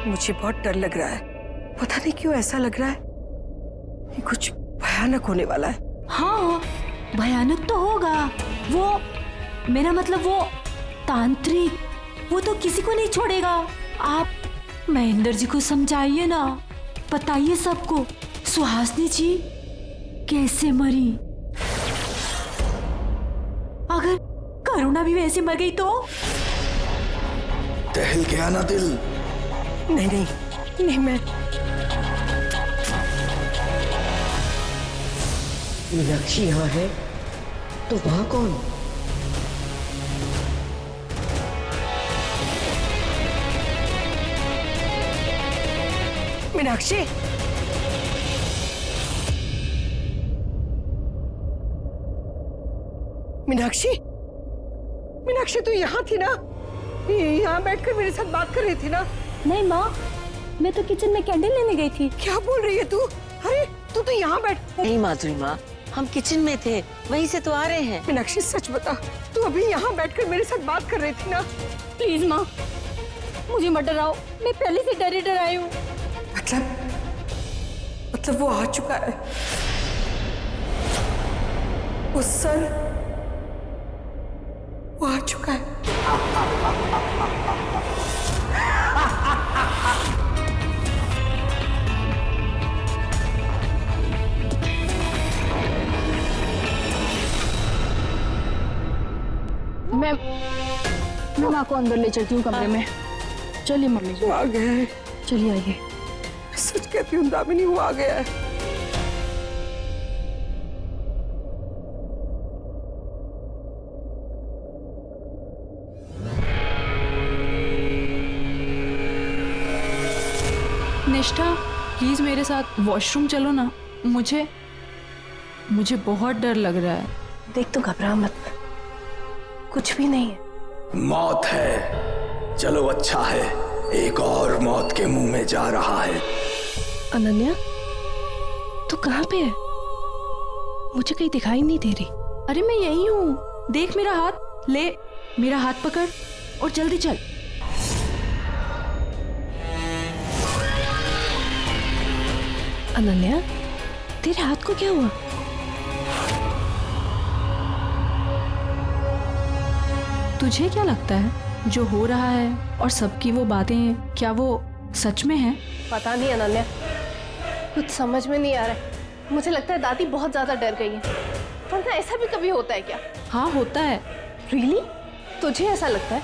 मुझे बहुत डर लग रहा है। पता नहीं क्यों ऐसा लग रहा है कि कुछ भयानक होने वाला है। हाँ, भयानक तो होगा। वो मेरा मतलब वो तांत्रिक, वो तो किसी को नहीं छोड़ेगा। आप महेंद्र जी को समझाइए ना, बताइए सबको सुहासिनी जी कैसे मरी। अगर करुणा भी वैसे मर गई तो? टहल गया ना दिल। नहीं नहीं नहीं, मैं मीनाक्षी यहाँ है तो वहां कौन? मीनाक्षी, मीनाक्षी, मीनाक्षी तू यहाँ थी ना? यहाँ बैठकर मेरे साथ बात कर रही थी ना? नहीं माँ, मैं तो किचन में कैंडल लेने गई थी। क्या बोल रही है तू? अरे तू तो यहाँ बैठ। नहीं माधुरी माँ, हम किचन में थे, वहीं से तो आ रहे हैं। मीनाक्षी सच बता, तू अभी यहाँ बैठकर मेरे साथ बात कर रही थी ना? प्लीज माँ, मुझे मत डराओ, मैं पहले से डर आई हूँ। मतलब वो आ चुका है। वो सर, वो आ चुका है। मैं माँ को अंदर ले चलती हूँ कमरे में। चलिए मम्मी जी, वो आ गया है। चलिए आइए। सच कहती हूँ दामिनी, वो आ गया है। निष्ठा प्लीज मेरे साथ वॉशरूम चलो ना, मुझे बहुत डर लग रहा है। देख तो घबरा मत, कुछ भी नहीं है। मौत है, चलो अच्छा है, एक और मौत के मुंह में जा रहा है। अनन्या, तू कहाँ पे है? मुझे कहीं दिखाई नहीं दे रही। अरे मैं यही हूँ, देख मेरा हाथ, ले मेरा हाथ पकड़ और जल्दी चल। अनन्या, तेरे हाथ को क्या हुआ? तुझे क्या लगता है जो हो रहा है और सबकी वो बातें, क्या वो सच में है? पता नहीं अनन्या, कुछ समझ में नहीं आ रहा है। मुझे लगता है दादी बहुत ज्यादा डर गई है। वरना ऐसा भी कभी होता है क्या? हाँ होता है। रियली? तुझे ऐसा लगता है?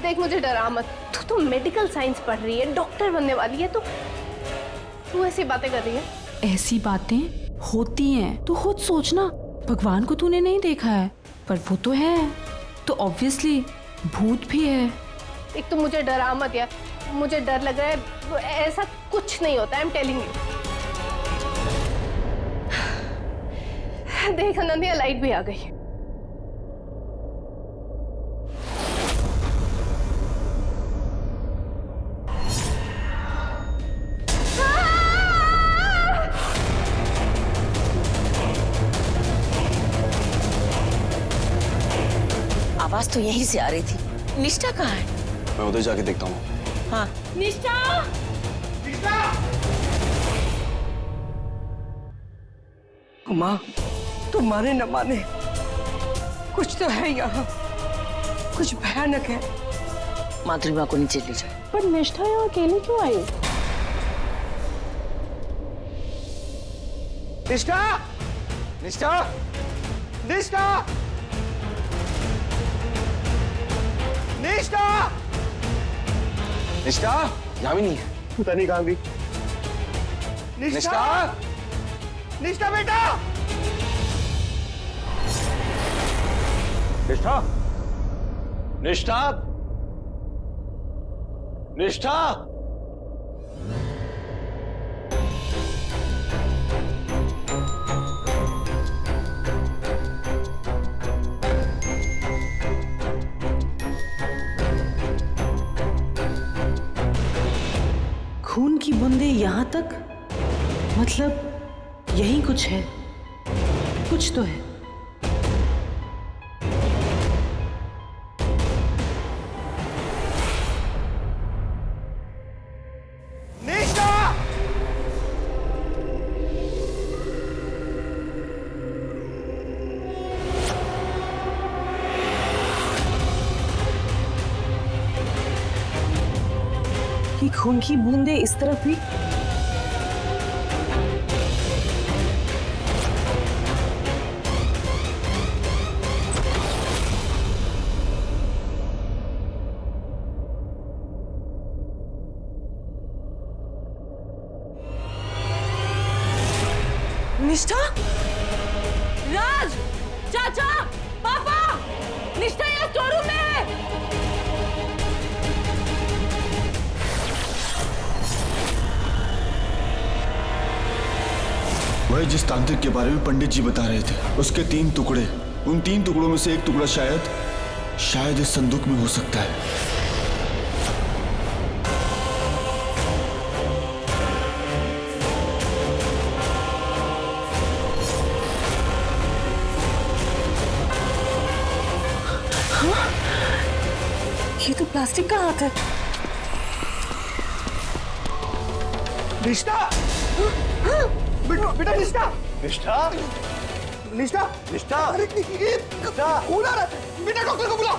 देख मुझे डरा मत, तू तो मेडिकल साइंस पढ़ रही है, डॉक्टर बनने वाली है, तो तू ऐसी बातें कर रही है। ऐसी बातें होती हैं, तू खुद सोचना। भगवान को तूने नहीं देखा है, पर वो तो है, तो ऑब्वियसली भूत भी है। एक तो मुझे डरा मत यार, मुझे डर लग रहा है। ऐसा कुछ नहीं होता, आई एम टेलिंग यू। देख अनन्या, लाइट भी आ गई। आवाज तो यहीं से आ रही थी। निष्ठा कहाँ है? मैं उधर जाके देखता हूँ। हाँ। निष्ठा! माँ, तू माने न माने, कुछ तो है यहाँ, कुछ भयानक है। माधुरी माँ को नीचे ले जाओ। पर निष्ठा यहाँ अकेले क्यों आई? निष्ठा! निष्ठा! निष्ठा! निष्ठा! निष्ठा! यहाँ भी नहीं है। पता नहीं कहाँ गई। निष्ठा! निष्ठा बेटा! निष्ठा! निष्ठा! निष्ठा! खून की बूंदे यहाँ तक, मतलब यही कुछ है, कुछ तो है। कि खून की बूंदें इस तरफ भी। निष्ठा, राज, चाचा, पापा, निष्ठा यहाँ स्टोर रूम में है। वही जिस तांत्रिक के बारे में पंडित जी बता रहे थे, उसके 3 टुकड़े, उन 3 टुकड़ों में से एक टुकड़ा शायद इस संदूक में हो सकता है। ये तो प्लास्टिक का हाथ है। निष्ठा, बेटा निष्ठा, निष्ठा, निष्ठा, निष्ठा, अरे निष्ठा, कौन आ रहा है? बेटा डॉक्टर को बुलाओ।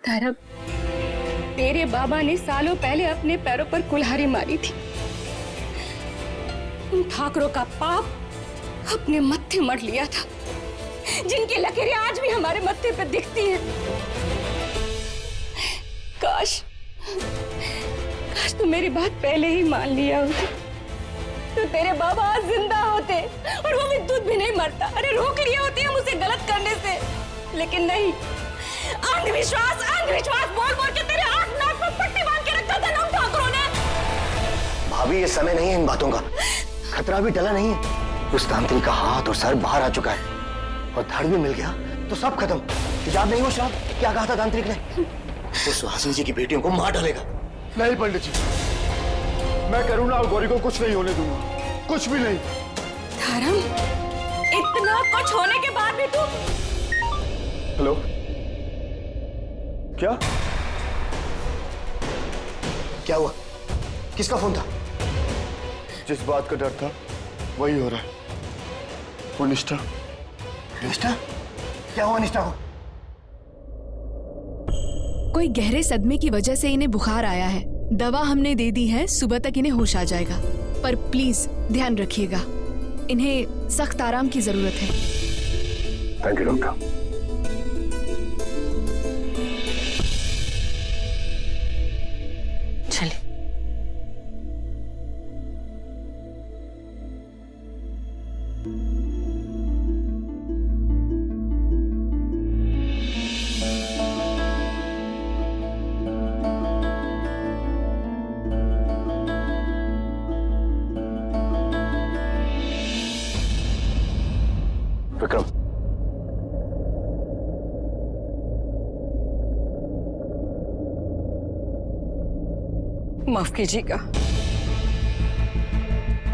धर्म, तेरे बाबा ने सालों पहले अपने पैरों पर कुल्हाड़ी मारी थी। उन ठाकरों का पाप अपने मत्थे मढ़ लिया था, जिनकी लकीरें आज भी हमारे मत्थे पर दिखती हैं। काश तू मेरी बात पहले ही मान लिया होती, तो तेरे बाबा आज जिंदा होते और वो भी दूध भी नहीं मरता। अरे रोक लिया होती हम उसे गलत करने से, लेकिन नहीं। अंधविश्वास अंधविश्वास बोल बोल के तेरे आंख नाक पर पट्टी बांध के रखा था उन ठाकुरों ने। भाभी, ये समय नहीं है इन बातों का। खतरा भी टला नहीं है। उस तांत्रिक का हाथ और सर बाहर आ चुका है और धड़ भी मिल गया तो सब खत्म। याद नहीं हो श्राप क्या कहा था तांत्रिक ने? वो सुहासिनी जी की बेटियों को मार डालेगा। नहीं पंडित जी, मैं करुणा और गौरी को कुछ नहीं होने दूंगा, कुछ भी नहीं। धर्म, इतना कुछ होने के बाद भी तू। हेलो, क्या हुआ? किसका फोन था? जिस बात का डर था वही हो रहा है। वो निष्ठा। निष्ठा? क्या हुआ निष्ठा को? कोई गहरे सदमे की वजह से इन्हें बुखार आया है। दवा हमने दे दी है, सुबह तक इन्हें होश आ जाएगा। पर प्लीज ध्यान रखिएगा, इन्हें सख्त आराम की जरूरत है। Thank you doctor. चलिए। विक्रम, माफ कीजिएगा,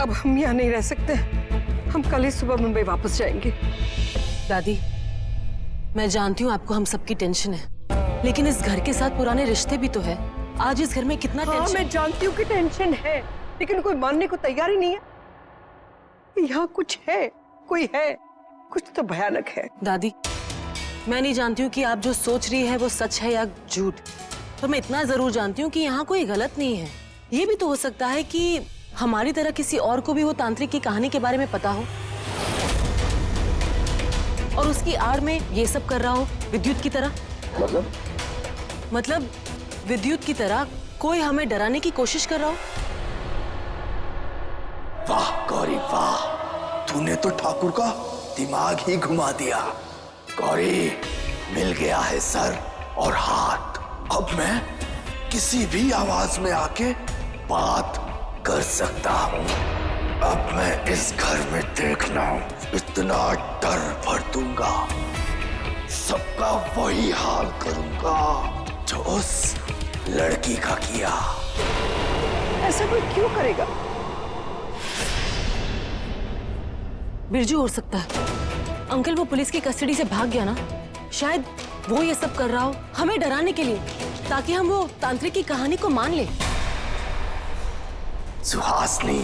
अब हम यहाँ नहीं रह सकते। हम कल ही सुबह मुंबई वापस जाएंगे। दादी, मैं जानती हूँ आपको हम सबकी टेंशन है, लेकिन इस घर के साथ पुराने रिश्ते भी तो है। आज इस घर में कितना हाँ, टेंशन। मैं जानती हूँ कि टेंशन है, लेकिन कोई मानने को तैयार ही नहीं है। यहाँ कुछ है, कोई है, कुछ तो भयानक है। दादी, मैं नहीं जानती हूँ कि आप जो सोच रही है वो सच है या झूठ, पर मैं इतना जरूर जानती हूँ कि यहाँ कोई गलत नहीं है। ये भी तो हो सकता है कि हमारी तरह किसी और को भी वो तांत्रिक की कहानी के बारे में पता हो और उसकी आड़ में ये सब कर रहा हो विद्युत की तरह। मतलब विद्युत की तरह कोई हमें डराने की कोशिश कर रहा हो। वाह गौरी वाह, तूने तो ठाकुर का दिमाग ही घुमा दिया। गौरी, मिल गया है सर और हाथ। अब मैं किसी भी आवाज में आके बात कर सकता हूँ। अब मैं इस घर में देखना इतना डर भर दूंगा, सबका वही हाल करूंगा जो उस लड़की का किया। ऐसा कोई क्यों करेगा? बिरजू हो सकता है। अंकल वो पुलिस की कस्टडी से भाग गया ना, शायद वो ये सब कर रहा हो हमें डराने के लिए। ताकि हम वो तांत्रिक की कहानी को मान लें। सुहासिनी,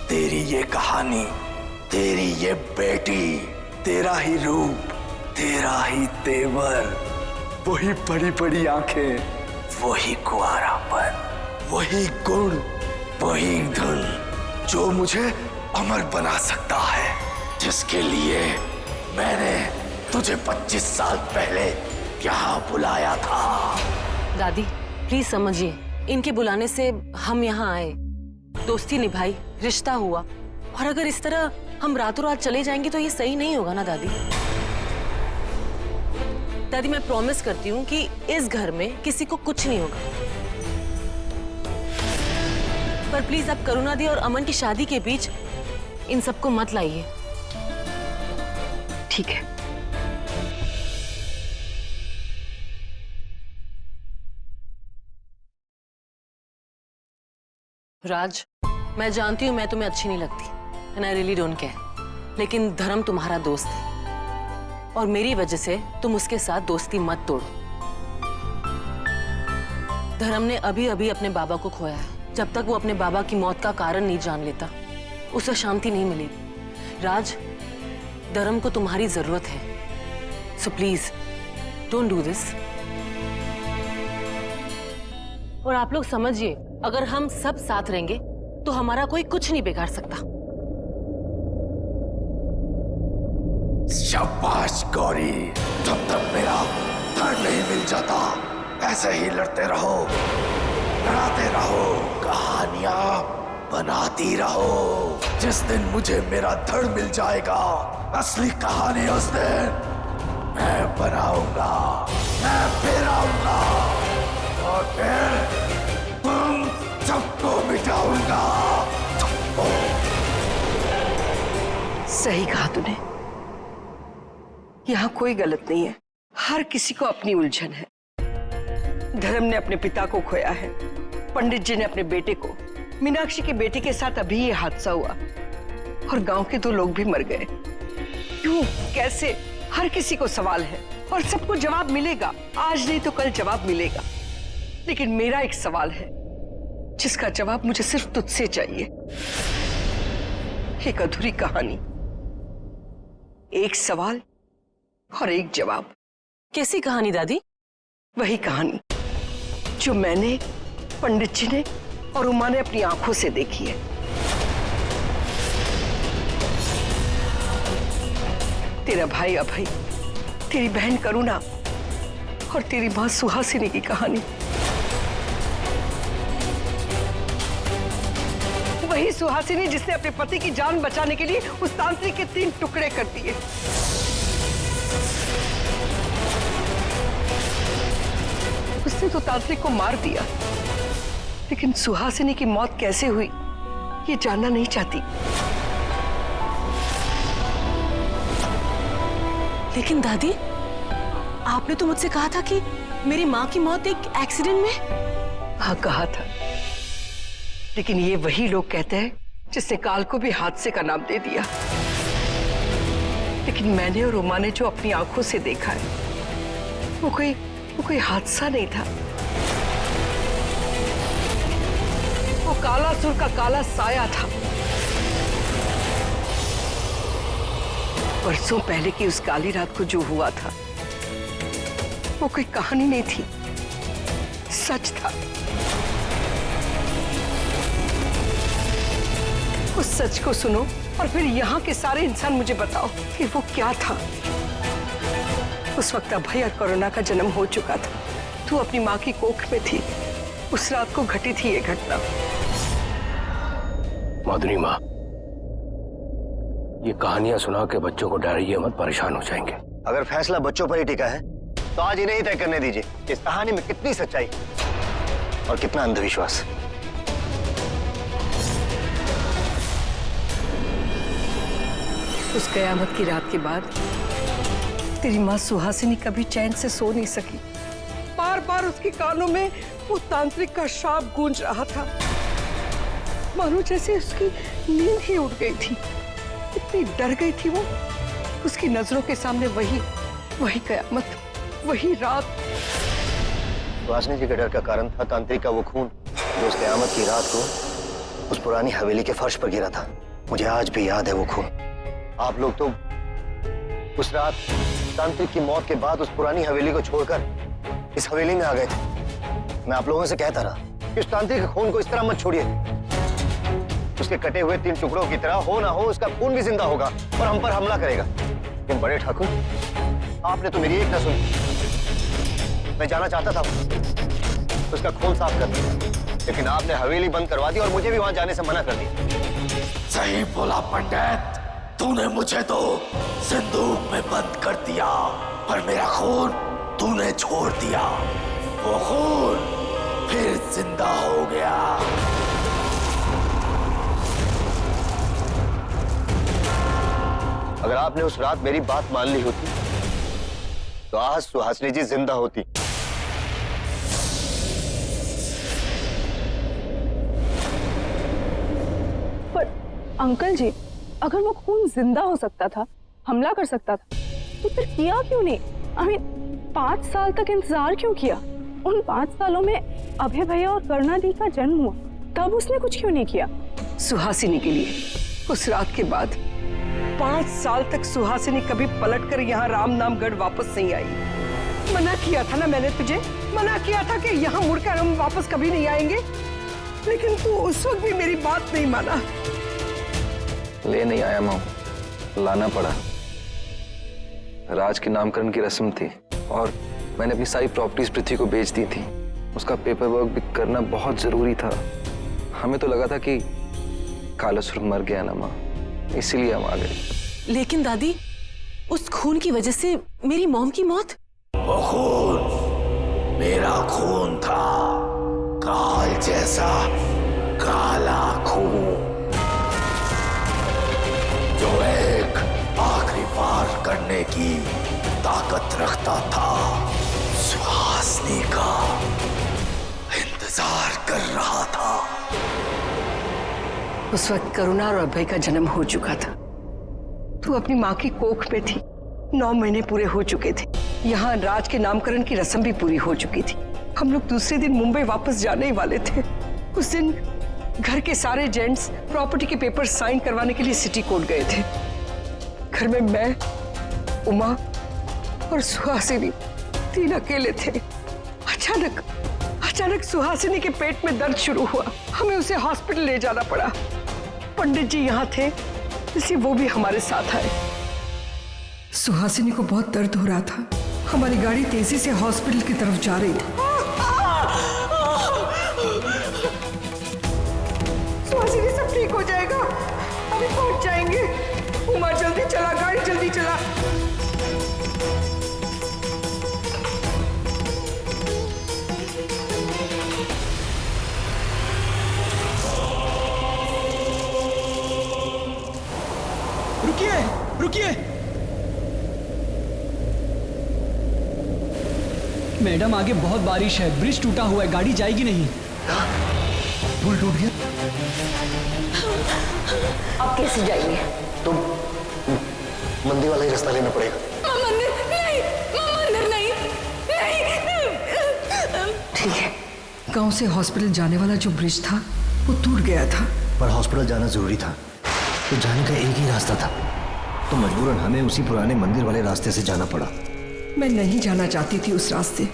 तेरी ये कहानी, तेरी ये बेटी, तेरा ही रूप, तेरा ही तेवर, वही बड़ी बड़ी आंखें, वही कुआरापन, वही गुण, वही धुन जो मुझे अमर बना सकता है, जिसके लिए मैंने तुझे 25 साल पहले यहाँ बुलाया था। दादी प्लीज समझिए, इनके बुलाने से हम यहाँ आए, दोस्ती निभाई, रिश्ता हुआ, और अगर इस तरह हम रातों रात चले जाएंगे तो ये सही नहीं होगा ना दादी। दादी मैं प्रॉमिस करती हूँ कि इस घर में किसी को कुछ नहीं होगा, पर प्लीज आप करुणा दी और अमन की शादी के बीच इन सबको मत लाइए। ठीक है। राज, मैं जानती हूँ मैं तुम्हें अच्छी नहीं लगती, and I really don't care, लेकिन धर्म तुम्हारा दोस्त है और मेरी वजह से तुम उसके साथ दोस्ती मत तोड़ो। धर्म ने अभी अभी अपने बाबा को खोया है, जब तक वो अपने बाबा की मौत का कारण नहीं जान लेता उसे शांति नहीं मिलेगी। राज, धर्म को तुम्हारी जरूरत है, so please don't do this. और आप लोग समझिए, अगर हम सब साथ रहेंगे तो हमारा कोई कुछ नहीं बिगाड़ सकता। शाबाश गौरी, जब तक मेरा धड़ नहीं मिल जाता ऐसे ही लड़ते रहो, लड़ाते रहो, कहानियां बनाती रहो। जिस दिन मुझे मेरा धड़ मिल जाएगा, असली कहानी उस दिन मैं बनाऊंगा, मैं फिर आऊंगा और फिर तुम सबको मिटाऊंगा। सही कहा तूने, यहाँ कोई गलत नहीं है, हर किसी को अपनी उलझन है। धर्म ने अपने पिता को खोया है, पंडित जी ने अपने बेटे को, मीनाक्षी की बेटी के साथ अभी ये हादसा हुआ और गांव के 2 लोग भी मर गए। क्यों, कैसे, हर किसी को सवाल है और सबको जवाब मिलेगा, आज नहीं तो कल जवाब मिलेगा। लेकिन मेरा एक सवाल है जिसका जवाब मुझे सिर्फ तुझसे चाहिए। एक अधूरी कहानी, एक सवाल और एक जवाब। कैसी कहानी दादी? वही कहानी जो मैंने, पंडित जी ने और उमा ने अपनी आंखों से देखी है। तेरा भाई अभय, तेरी बहन करुणा और तेरी मां सुहासिनी की कहानी। वही सुहासिनी जिसने अपने पति की जान बचाने के लिए उस तांत्रिक के 3 टुकड़े कर दिए। उसने तो तांत्रिक को मार दिया, लेकिन सुहासिनी की मौत कैसे हुई ये जानना नहीं चाहती। लेकिन दादी, आपने तो मुझसे कहा था कि मेरी माँ की मौत एक एक्सीडेंट में। हाँ कहा था, लेकिन ये वही लोग कहते हैं जिसने काल को भी हादसे का नाम दे दिया। लेकिन मैंने और उमा ने जो अपनी आंखों से देखा है वो कोई हादसा नहीं था। वो कालासुर का काला साया था। बरसों पहले की उस काली रात को जो हुआ था वो कोई कहानी नहीं थी, सच था। उस सच को सुनो और फिर यहाँ के सारे इंसान मुझे बताओ कि वो क्या था। उस वक्त अभय और करुणा का जन्म हो चुका था, तू अपनी माँ की कोख में थी, उस रात को घटी थी ये घटना। माधुरी माँ, ये कहानियां सुना के बच्चों को डराइए मत, परेशान हो जाएंगे। अगर फैसला बच्चों पर ही टिका है तो आज इन्हें ही तय करने दीजिए इस कहानी में कितनी सच्चाई और कितना अंधविश्वास। उस कयामत की रात के बाद तेरी माँ सुहासिनी कभी चैन से सो नहीं सकी। बार बार उसके कानों में वो तांत्रिक का श्राप गूंज रहा था, मानो जैसे उसकी नींद ही उड़ गई थी। इतनी डर गई थी वो। उसकी नजरों के सामने वही कयामत, वही रात, सुहासिनी जी के डर का कारण था तांत्रिक का वो खून जो उस क़यामत की रात को उस पुरानी हवेली के फर्श पर गिरा था। मुझे आज भी याद है वो खून। आप लोग तो उस रात तांत्रिक की मौत के बाद उस पुरानी हवेली को छोड़कर इस हवेली में आ गए थे। मैं आप लोगों से कहता रहा कि उस तांत्रिक के खून को इस तरह मत छोड़िए। उसके कटे हुए 3 टुकड़ों की तरह हो ना हो उसका खून भी जिंदा होगा और हम पर हमला करेगा। लेकिन बड़े ठाकुर, आपने तो मेरी एक ना सुनी। मैं जाना चाहता था उसका खून साफ कर दिया, लेकिन आपने हवेली बंद करवा दी और मुझे भी वहां जाने से मना कर दिया। सही बोला पंडित, तूने मुझे तो संदूक में बंद कर दिया, पर मेरा खून तूने छोड़ दिया। वो खून फिर जिंदा हो गया। अगर आपने उस रात मेरी बात मान ली होती तो आज सुहासिनी जी जिंदा होती। पर अंकल जी, अगर वो खून जिंदा हो सकता था, हमला कर सकता था, तो फिर किया क्यों नहीं? I mean, 5 साल तक इंतजार क्यों किया? उन 5 सालों में अभय भैया और करुणा दी का जन्म हुआ, तब उसने कुछ क्यों नहीं किया? सुहासिनी के लिए उस रात के बाद 5 साल तक सुहासिनी कभी पलटकर यहाँ राम नामगढ़ वापस नहीं आई। मना किया था ना मैंने तुझे, मना किया था कि यहाँ मुड़कर हम वापस कभी नहीं आएंगे, लेकिन तू उस वक्त भी मेरी बात नहीं माना। ले नहीं आया माँ, लाना पड़ा। राज के नामकरण की रस्म थी और मैंने अपनी सारी प्रॉपर्टीज पृथ्वी को बेच दी थी। उसका पेपर वर्क भी करना बहुत जरूरी था। हमें तो लगा था कि कालासुर मर गया ना माँ, इसीलिए हम आ गए। लेकिन दादी, उस खून की वजह से मेरी मॉम की मौत। वो खून मेरा खून था, काल जैसा काला खून, जो एक आखिरी वार करने की ताकत रखता था। सुहासिनी का इंतजार कर रहा था। उस वक्त करुणा और अभय का जन्म हो चुका था। तू अपनी माँ की कोख में थी, 9 महीने पूरे हो चुके थे। यहाँ राज के नामकरण की रस्म भी पूरी हो चुकी थी। हम लोग दूसरे दिन मुंबई वापस जाने ही वाले थे। उस दिन घर के सारे जेंट्स प्रॉपर्टी के पेपर साइन करवाने के लिए सिटी कोर्ट गए थे। घर में मैं, उमा और सुहासिनी 3 अकेले थे। अचानक सुहासिनी के पेट में दर्द शुरू हुआ। हमें उसे हॉस्पिटल ले जाना पड़ा। पंडित जी यहाँ थे, इसलिए वो भी हमारे साथ आए। सुहासिनी को बहुत दर्द हो रहा था। हमारी गाड़ी तेजी से हॉस्पिटल की तरफ जा रही थी। सुहासिनी सब ठीक हो जाएगा, अभी पहुंच जाएंगे। उमा जल्दी चला, गाड़ी जल्दी चला। रुकिए, रुकिए। मैडम, आगे बहुत बारिश है, ब्रिज टूटा हुआ है, गाड़ी जाएगी नहीं। पुल टूट गया? अब कैसे जाएंगे? तो मंदिर वाला ही रास्ता लेना पड़ेगा। मंदिर नहीं, मंदिर नहीं, नहीं। ठीक है, गांव से हॉस्पिटल जाने वाला जो ब्रिज था वो टूट गया था। पर हॉस्पिटल जाना जरूरी था, तो जाने का एक ही रास्ता था, तो मजबूरन हमें उसी पुराने मंदिर वाले रास्ते से जाना पड़ा। मैं नहीं जाना चाहती थी उस रास्ते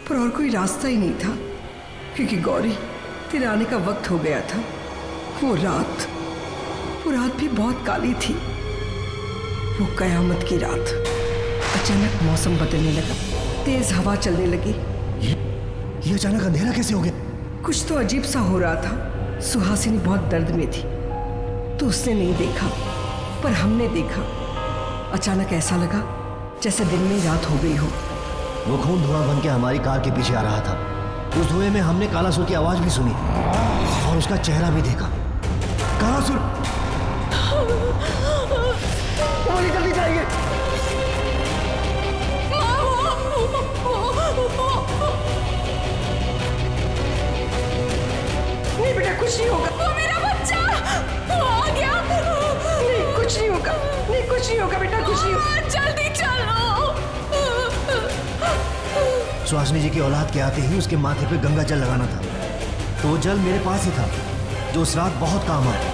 पर, और कोई रास्ता ही नहीं था, क्योंकि गौरी तेरे आने का वक्त हो गया था। वो रात भी बहुत काली थी। वो कयामत की रात। अचानक मौसम बदलने लगा, तेज हवा चलने लगी। ये अचानक अंधेरा कैसे हो गया? कुछ तो अजीब सा हो रहा था। सुहासिनी बहुत दर्द में थी, तो उसने नहीं देखा, पर हमने देखा। अचानक ऐसा लगा जैसे दिन में रात हो गई हो। वो खून धुआं बन के हमारी कार के पीछे आ रहा था। उस धुएं में हमने कालासुर की आवाज भी सुनी और उसका चेहरा भी देखा। कालासुर! जल्दी जाइए। नहीं बेटा, कुछ नहीं होगा। वो मेरा बच्चा, वो आ गया। नहीं, कुछ नहीं होगा। नहीं, कुछ नहीं होगा बेटा, कुछ नहीं होगा। जल्दी चलो। सुहासिनी जी की औलाद के आते ही उसके माथे पे गंगा जल लगाना था, तो वो जल मेरे पास ही था जो उस रात बहुत काम आया।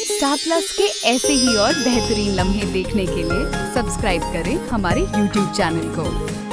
स्टार प्लस के ऐसे ही और बेहतरीन लम्हे देखने के लिए सब्सक्राइब करें हमारे YouTube चैनल को।